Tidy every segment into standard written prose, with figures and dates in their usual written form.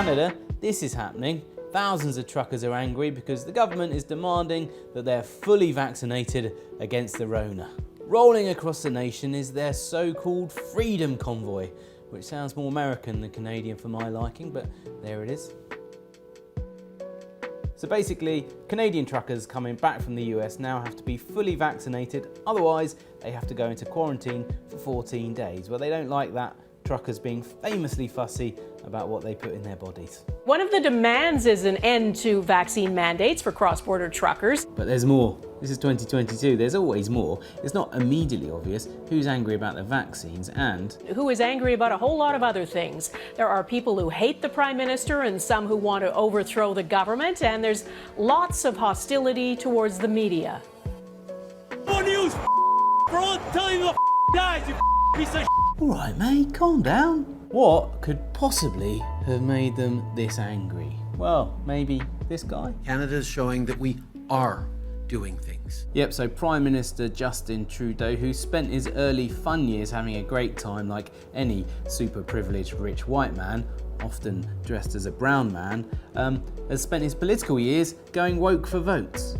Canada, this is happening. Thousands of truckers are angry because the government is demanding that they're fully vaccinated against the Rona. Rolling across the nation is their so-called Freedom Convoy, which sounds more American than Canadian for my liking, but there it is. So basically, Canadian truckers coming back from the US now have to be fully vaccinated, otherwise they have to go into quarantine for 14 days. Well, they don't like that, truckers being famously fussy about what they put in their bodies. One of the demands is an end to vaccine mandates for cross-border truckers. But there's more. This is 2022, there's always more. It's not immediately obvious who's angry about the vaccines and who is angry about a whole lot of other things. There are people who hate the Prime Minister and some who want to overthrow the government, and there's lots of hostility towards the media. More news, bro, tell you the guys, you piece of. All right, mate, calm down. What could possibly have made them this angry? Well, maybe this guy? Canada's showing that we are doing things. Yep, so Prime Minister Justin Trudeau, who spent his early fun years having a great time like any super privileged rich white man, often dressed as a brown man, has spent his political years going woke for votes.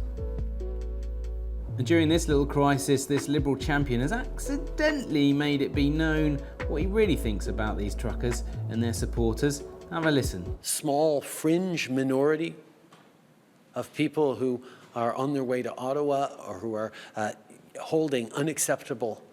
And during this little crisis, this Liberal champion has accidentally made it be known what he really thinks about these truckers and their supporters. Have a listen. Small fringe minority of people who are on their way to Ottawa or who are holding unacceptable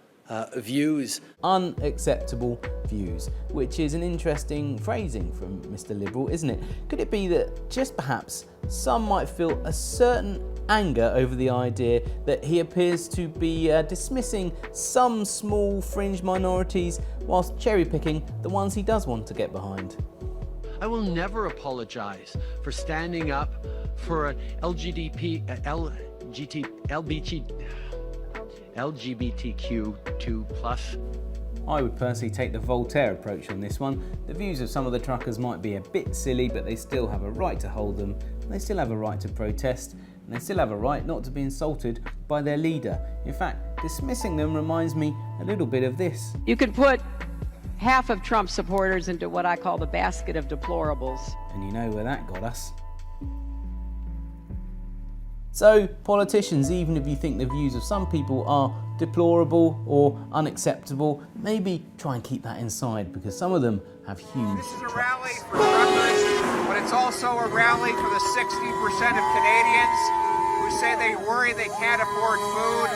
views. Unacceptable views, which is an interesting phrasing from Mr. Liberal, isn't it? Could it be that just perhaps some might feel a certain anger over the idea that he appears to be dismissing some small fringe minorities whilst cherry-picking the ones he does want to get behind? I will never apologize for standing up for an LGBTQ2+. I would personally take the Voltaire approach on this one. The views of some of the truckers might be a bit silly, but they still have a right to hold them, and they still have a right to protest, and they still have a right not to be insulted by their leader. In fact, dismissing them reminds me a little bit of this. You could put half of Trump supporters into what I call the basket of deplorables. And you know where that got us. So, politicians, even if you think the views of some people are deplorable or unacceptable, maybe try and keep that inside, because some of them have huge. This is a rally for truckers, but it's also a rally for the 60% of Canadians who say they worry they can't afford food.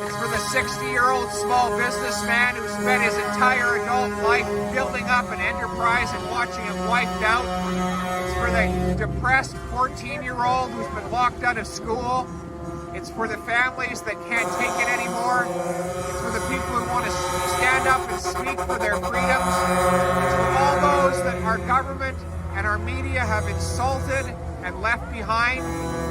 It's for the 60-year-old small businessman who spent his entire adult life building up an enterprise and watching it wiped out. It's for the depressed 14-year-old who's been locked out of school. It's for the families that can't take it anymore. It's for the people who want to stand up and speak for their freedoms. It's for all those that our government and our media have insulted and left behind.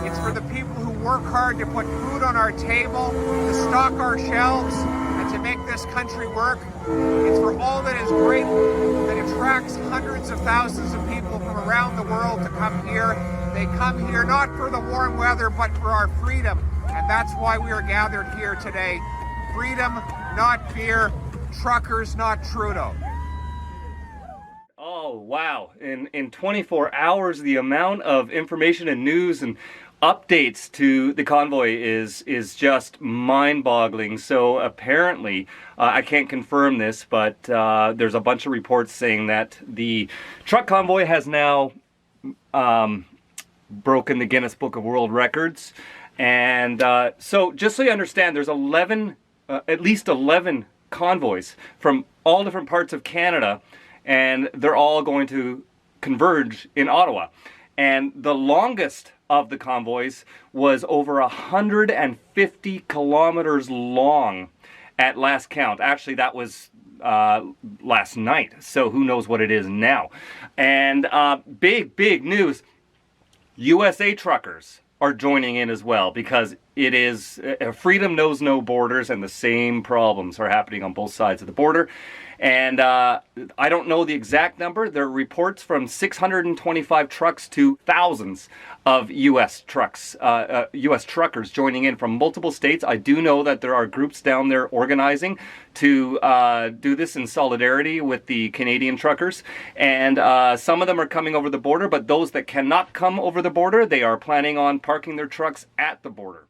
It's for the people who work hard to put food on our table, to stock our shelves, and to make this country work. It's for all that is great, that attracts hundreds of thousands of people from around the world to come here. They come here not for the warm weather, but for our freedom. And that's why we are gathered here today. Freedom, not fear. Truckers, not Trudeau. Oh, wow. In 24 hours, the amount of information and news and updates to the convoy is just mind-boggling. So apparently, I can't confirm this, but there's a bunch of reports saying that the truck convoy has now broken the Guinness Book of World Records. And so just so you understand, there's at least 11 convoys from all different parts of Canada, and they're all going to converge in Ottawa. And the longest of the convoys was over 150 kilometers long at last count. Actually, that was last night, so who knows what it is now. And big news, USA truckers are joining in as well, because it is freedom knows no borders, and the same problems are happening on both sides of the border. And I don't know the exact number. There are reports from 625 trucks to thousands of U.S. trucks, U.S. truckers joining in from multiple states. I do know that there are groups down there organizing to do this in solidarity with the Canadian truckers. And some of them are coming over the border, but those that cannot come over the border, they are planning on parking their trucks at the border.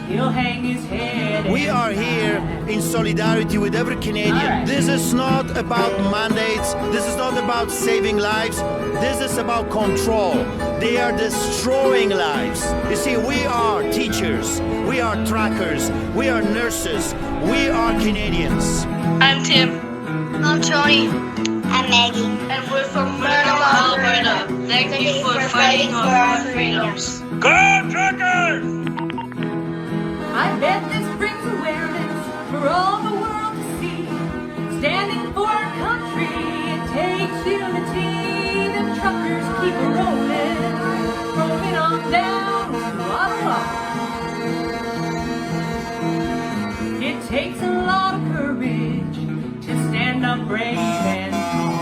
He'll hang his head. We are here in solidarity with every Canadian. Right. This is not about mandates. This is not about saving lives. This is about control. They are destroying lives. You see, we are teachers. We are truckers. We are nurses. We are Canadians. I'm Tim. I'm Tony. I'm Maggie. And we're from Manitoba, Alberta. Thank you for fighting for our freedoms. Go truckers! I bet this brings awareness for all the world to see. Standing for our country, it takes unity. The truckers keep rolling on down to Ottawa. It takes a lot of courage to stand up brave and tall.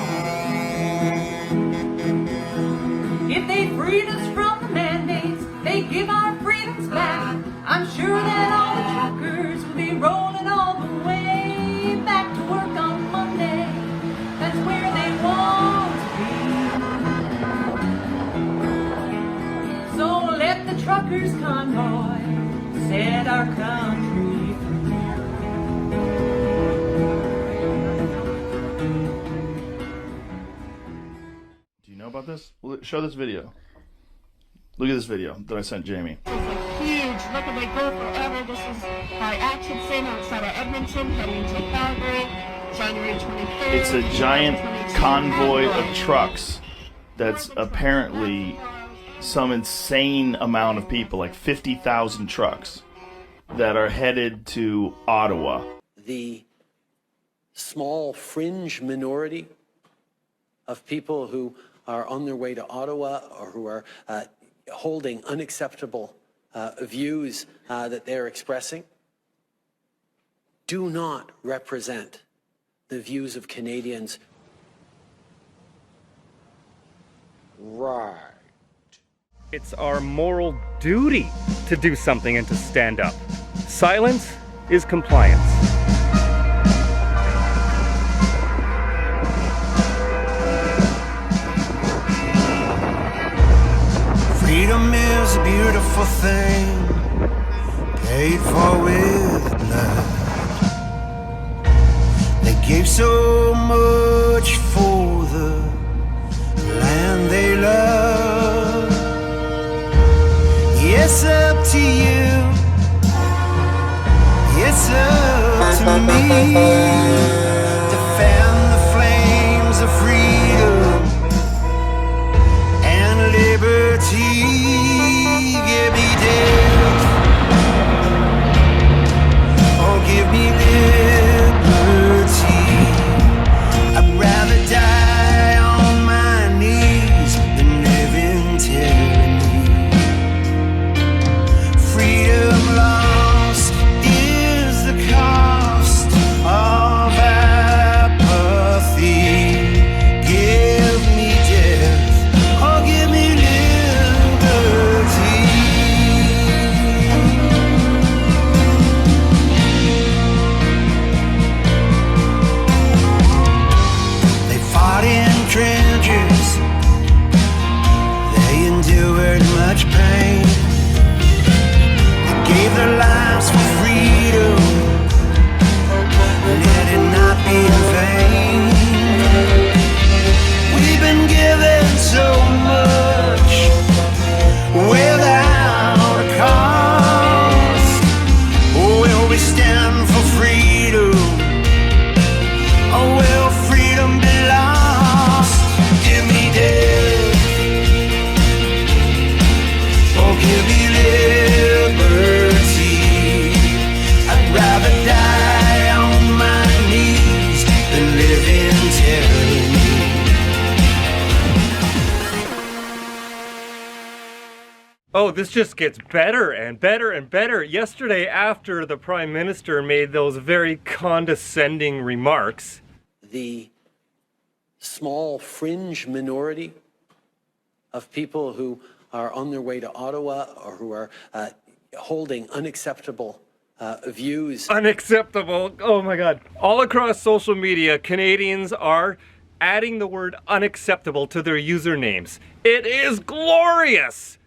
If they freed us from the mandates, they give our freedoms back. I'm sure that all the truckers will be rolling all the way back to work on Monday. That's where they want to be. So let the truckers convoy set our country free. Do you know about this? Well, show this video. Look at this video that I sent Jamie. Huge. Look at they go forever. This is by Atchison outside of Edmonton, heading to Calgary, January 23rd. It's a giant convoy of trucks that's apparently some insane amount of people, like 50,000 trucks, that are headed to Ottawa. The small fringe minority of people who are on their way to Ottawa or who are holding unacceptable views that they're expressing do not represent the views of Canadians. Right. It's our moral duty to do something and to stand up. Silence is compliance. Freedom is a beautiful thing, paid for with blood. They gave so much for the land they love. It's up to you, it's up to me, to fan the flames of freedom and liberty. Give me death, oh give me liberty. I'd rather die on my knees than live in tyranny. Freedom lost is the cost of apathy. Give me death, or give me liberty. They fought in trenches, they endured much pain. They gave their lives for freedom, let it not be in vain. We've been given so much without a cost. Will we stand for freedom, or will freedom be lost? Give me death, oh Oh, this just gets better and better and better. Yesterday, after the Prime Minister made those very condescending remarks, the small fringe minority of people who are on their way to Ottawa or who are holding unacceptable views. Unacceptable. Oh my God. All across social media, Canadians are adding the word unacceptable to their usernames. It is glorious.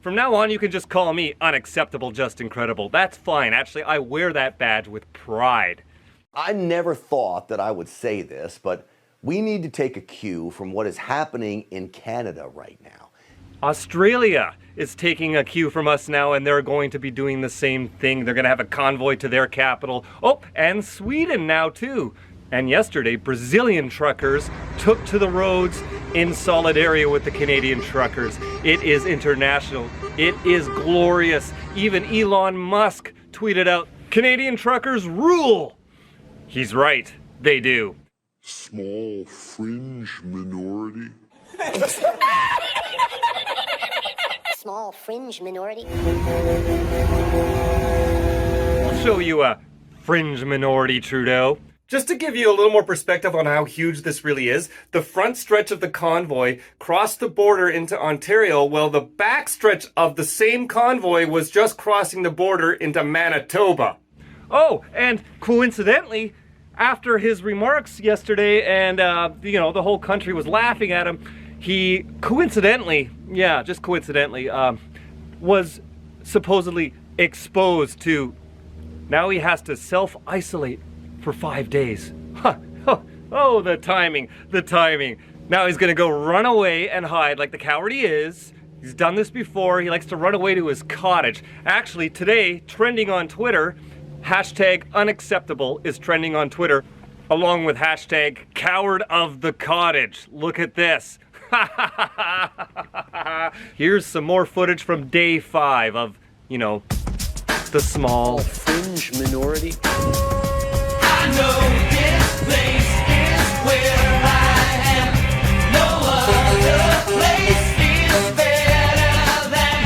From now on, you can just call me Unacceptable Just Incredible. That's fine. Actually, I wear that badge with pride. I never thought that I would say this, but we need to take a cue from what is happening in Canada right now. Australia is taking a cue from us now, and they're going to be doing the same thing. They're going to have a convoy to their capital. Oh, and Sweden now too. And yesterday, Brazilian truckers took to the roads in solidarity with the Canadian truckers. It is international. It is glorious. Even Elon Musk tweeted out, "Canadian truckers rule." He's right. They do. Small fringe minority. Small fringe minority. I'll show you a fringe minority, Trudeau. Just to give you a little more perspective on how huge this really is, the front stretch of the convoy crossed the border into Ontario, while the back stretch of the same convoy was just crossing the border into Manitoba. Oh, and coincidentally, after his remarks yesterday and, the whole country was laughing at him, he coincidentally, was supposedly exposed to, now he has to self-isolate for 5 days. Huh. Oh, the timing. Now he's gonna go run away and hide like the coward he is. He's done this before. He likes to run away to his cottage. Actually, today, trending on Twitter, hashtag unacceptable is trending on Twitter, along with hashtag coward of the cottage. Look at this. Here's some more footage from day 5 of, the small fringe minority. I know this place is where I am. No other place is better than.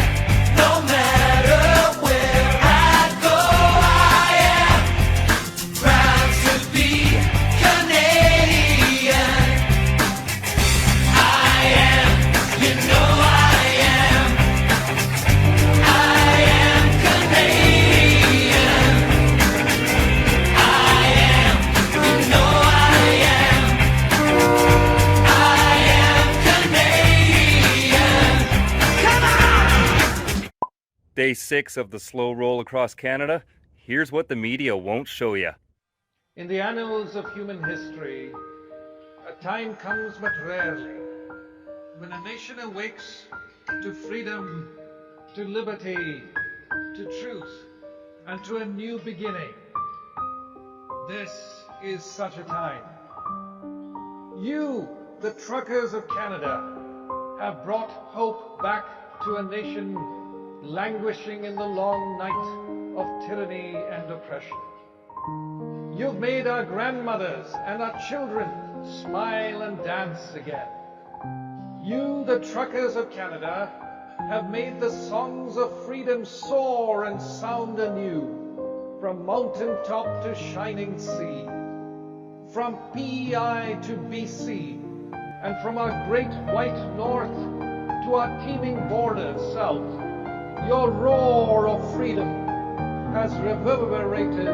No matter where I go, I am proud to be Canadian. I am, you know I am. I am Canadian. Day 6 of the slow roll across Canada. Here's what the media won't show you. In the annals of human history, a time comes but rarely when a nation awakes to freedom, to liberty, to truth, and to a new beginning. This is such a time. You, the truckers of Canada, have brought hope back to a nation languishing in the long night of tyranny and oppression. You've made our grandmothers and our children smile and dance again. You, the truckers of Canada, have made the songs of freedom soar and sound anew, from mountain top to shining sea, from PEI to BC, and from our great white north to our teeming borders south. Your roar of freedom has reverberated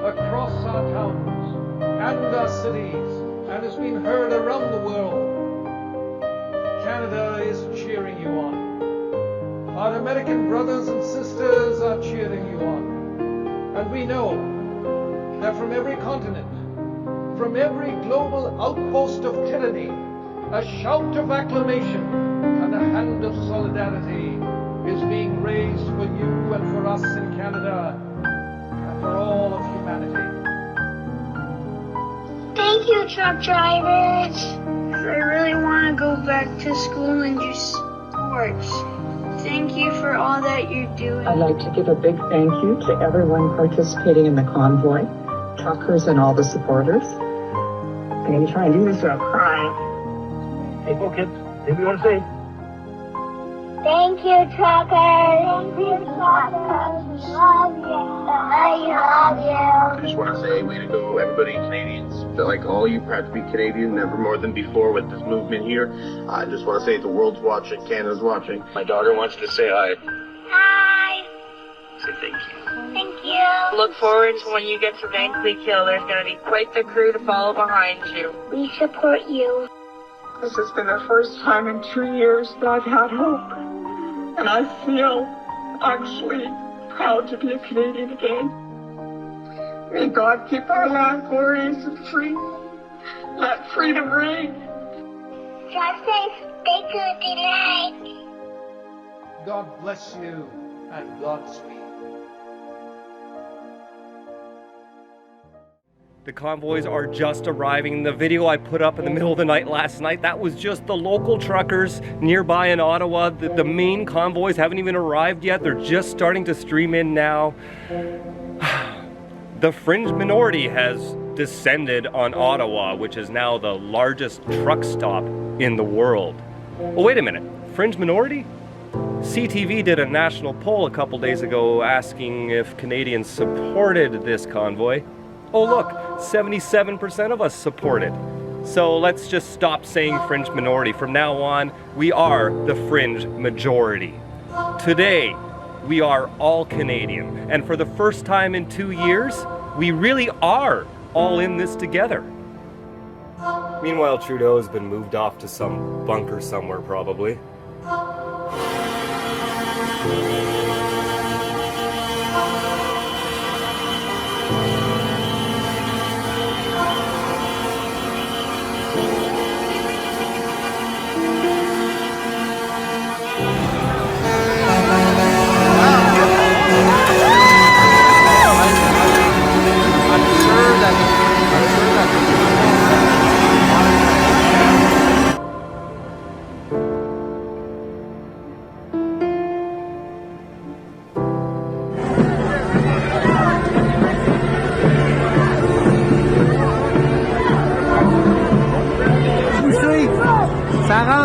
across our towns and our cities and has been heard around the world. Canada is cheering you on. Our American brothers and sisters are cheering you on. And we know that from every continent, from every global outpost of tyranny, a shout of acclamation and a hand of solidarity is being raised for you and for us in Canada and for all of humanity. Thank you, truck drivers. I really want to go back to school and do sports. Thank you for all that you're doing. I'd like to give a big thank you to everyone participating in the convoy, truckers and all the supporters. I'm going to try and do this without crying. Hey, kids, anything you want to say? Thank you, truckers. Thank you, truckers. Love you. I love you. I just want to say, way to go, everybody, Canadians. Feel like all you proud to be Canadian, never more than before with this movement here. I just want to say the world's watching, Canada's watching. My daughter wants to say hi. Hi. Say thank you. Thank you. Look forward to when you get to Vankleek Hill. There's going to be quite the crew to follow behind you. We support you. This has been the first time in 2 years that I've had hope. And I feel actually proud to be a Canadian again. May God keep our land glorious and free. Let freedom reign. Drive safe. Stay good tonight. God bless you and Godspeed. The convoys are just arriving. The video I put up in the middle of the night last night, that was just the local truckers nearby in Ottawa. The main convoys haven't even arrived yet. They're just starting to stream in now. The fringe minority has descended on Ottawa, which is now the largest truck stop in the world. Oh, wait a minute. Fringe minority? CTV did a national poll a couple days ago asking if Canadians supported this convoy. Oh look, 77% of us support it. So let's just stop saying fringe minority. From now on, we are the fringe majority. Today, we are all Canadian. And for the first time in 2 years, we really are all in this together. Meanwhile, Trudeau has been moved off to some bunker somewhere probably.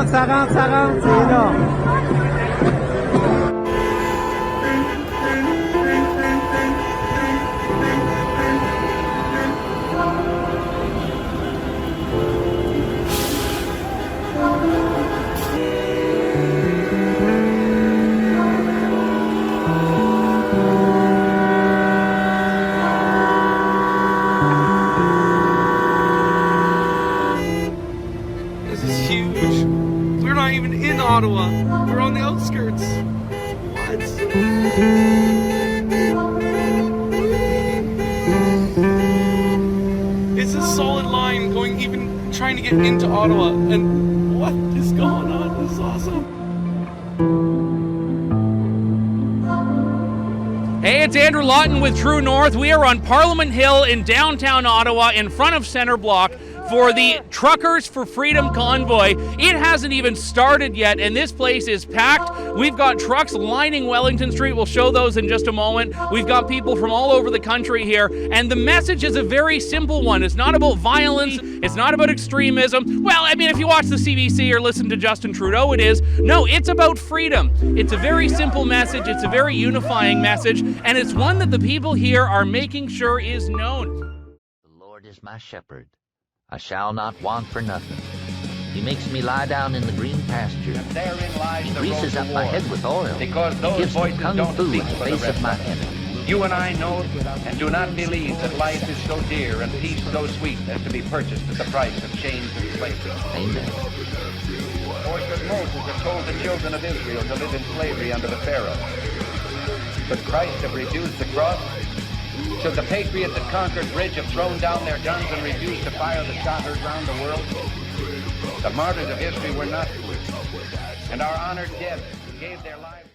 Ça rentre, c'est énorme. This is huge. We're not even in Ottawa. We're on the outskirts. What? It's a solid line going, even trying to get into Ottawa. And what is going on? This is awesome. Hey, it's Andrew Lawton with True North. We are on Parliament Hill in downtown Ottawa in front of Centre Block for the Truckers for Freedom convoy. It hasn't even started yet, and this place is packed. We've got trucks lining Wellington Street. We'll show those in just a moment. We've got people from all over the country here, and the message is a very simple one. It's not about violence. It's not about extremism. Well, I mean, if you watch the CBC or listen to Justin Trudeau, it is. No, it's about freedom. It's a very simple message. It's a very unifying message, and it's one that the people here are making sure is known. The Lord is my shepherd. I shall not want for nothing. He makes me lie down in the green pasture. He greases up my head with oil. Because those he gives me voices kung don't fu speak in the for the face rest of my of us. enemy. You and I know and do not believe that life is so dear and peace so sweet as to be purchased at the price of chains and slavery. Amen. Or should Moses have told the children of Israel to live in slavery under the Pharaoh? Could Christ have refused the cross? Should the patriots that conquered Bridge have thrown down their guns and refused to fire the shot heard round the world? The martyrs of history were not fools, and our honored dead gave their lives.